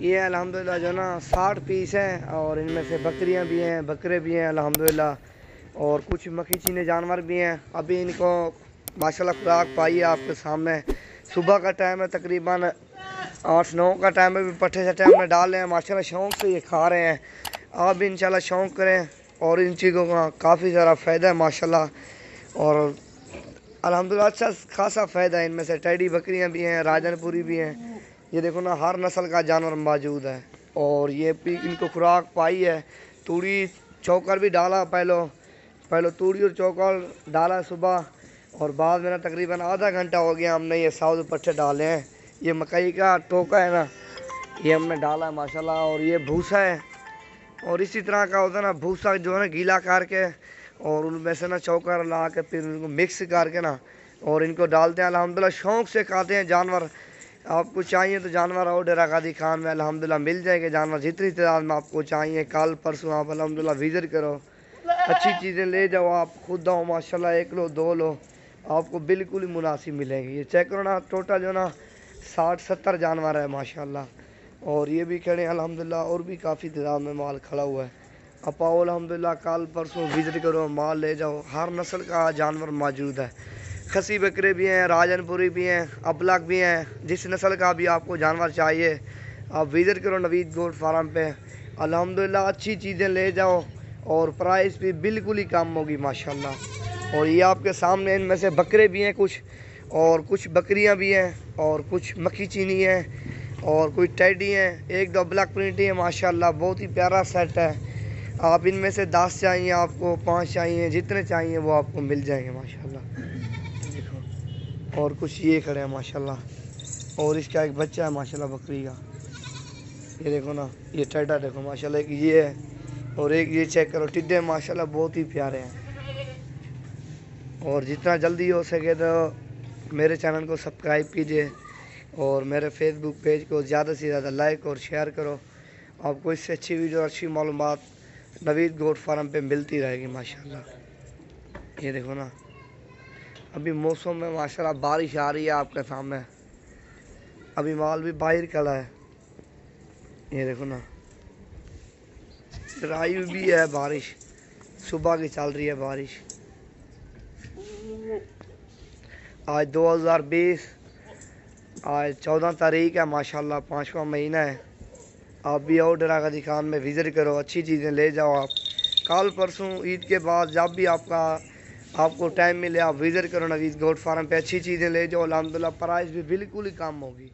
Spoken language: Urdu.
یہ الحمدللہ جو نا 60 پیس ہیں، اور ان میں سے بکریاں بھی ہیں، بکرے بھی ہیں الحمدللہ، اور کچھ مکھی چینے جانور بھی ہیں۔ ابھی ان کو ماشاءاللہ خوراک پائی ہے آپ کے سامنے۔ صبح کا ٹائم ہے، تقریباً 8-9 کا ٹائم ہے، بھی پٹھے شٹھے ہم نے ڈال رہے ہیں ماشاءاللہ، شوق سے یہ کھا رہے ہیں۔ آپ بھی انشاءاللہ شوق کریں، اور ان چیزوں کا کافی زیادہ فائدہ ہے ماشاءاللہ، اور الحمدللہ اچھا خاصا فائدہ ہے۔ ان میں سے ٹیڈی بکریاں بھی ہیں، راجن پوری بھی ہیں۔ یہ دیکھو نا، ہر نسل کا جانور موجود ہے، اور یہ بھی ان کو خوراک پائی ہے۔ توڑی چوکر بھی ڈالا، پہلے توڑی اور چوکر ڈالا صبح، اور بعد میں نا تقریباً آدھا گھنٹہ ہو گیا ہم نے یہ ساؤز پٹھے ڈالے ہیں۔ یہ مکئی کا ٹوکا ہے نا، یہ ہم نے ڈالا ہے ماشاءاللہ، اور یہ بھوسا ہے، اور اسی طرح کا ہوتا ہے نا بھوسا جو ہے نا گیلا کر کے، اور ان میں سے نا چوکر لا کے پھر ان کو مکس کر کے نا، اور ان کو ڈالتے ہیں۔ الحمدللہ شوق سے کھاتے ہیں جانور۔ آپ کو چاہیے تو جانور اور ڈیرہ غازی خان میں الحمدللہ مل جائے گے جانور، جتنی تعداد میں آپ کو چاہیے۔ کل پرسوں آپ الحمدللہ وزٹ کرو، اچھی چیزیں لے جاؤ، آپ خود آؤ ماشاءاللہ، 1 لو 2 لو، آپ کو بالکل ہی مناسب ملیں گے۔ یہ چیک کرو نا، ٹوٹل جو نا 60-70 جانور ہے ماشاءاللہ، اور یہ بھی کھڑے ہیں الحمدللہ، اور بھی کافی تعداد میں مال کھڑا ہوا ہے۔ آپ آؤ الحمدللہ، کل پرسوں وزٹ کرو، مال لے جاؤ، ہر نسل کا جانور موجود ہے۔ خسی بکرے بھی ہیں، راجن پوری بھی ہیں، ابلک بھی ہیں، جس نسل کا بھی آپ کو جانور چاہیے آپ وزٹ کرو نوید گوٹ فارم پہ، الحمدللہ اچھی چیزیں لے جاؤ، اور پرائس بھی بالکل ہی کم ہوگی ماشاءاللہ۔ اور یہ آپ کے سامنے ان میں سے بکرے بھی ہیں کچھ، اور کچھ بکریاں بھی ہیں، اور کچھ مکھی چینی ہیں، اور کچھ ٹیڈی ہیں، 1-2 بلیک پرنٹی ہیں ماشاءاللہ، بہت ہی پیارا سیٹ ہے۔ آپ ان میں سے 10 چاہیے، آپ کو 5 چاہیے، جتنے چاہیے وہ آپ کو مل جائیں گے ماشاءاللہ۔ دیکھو، اور کچھ یہ کھڑے ہیں ماشاءاللہ، اور اس کا ایک بچہ ہے ماشاءاللہ بکری کا، یہ دیکھو نا، یہ ٹیڈا دیکھو ماشاءاللہ، ایک یہ ہے، اور ایک یہ چیک کرو، ٹڈے ماشاءاللہ بہت ہی پیارے ہیں۔ اور جتنا جلدی ہو سکے تو میرے چینل کو سبسکرائب کیجئے، اور میرے فیس بک پیج کو زیادہ سے زیادہ لائک اور شیئر کرو۔ آپ کو اس سے اچھی ویڈیو، اچھی معلومات نوید گوٹ فارم پہ ملتی رہے گی ماشاءاللہ۔ یہ دیکھو نا، ابھی موسم میں ماشاءاللہ بارش آ رہی ہے آپ کے سامنے، ابھی مال بھی باہر کھڑا ہے۔ یہ دیکھو نا، رائی بھی ہے، بارش صبح کی چل رہی ہے بارش۔ آج 2020، آج 14 تاریخ ہے ماشاءاللہ، 5واں مہینہ ہے۔ آپ بھی آؤ ڈیرہ غازی خان میں وزٹ کرو، اچھی چیزیں لے جاؤ۔ آپ کل پرسوں عید کے بعد جب بھی آپ کو ٹائم ملے، آپ وزٹ کرو نوید گوٹ فارم پہ، اچھی چیزیں لے جاؤ الحمدللہ، پرائس بھی بالکل ہی کم ہوگی۔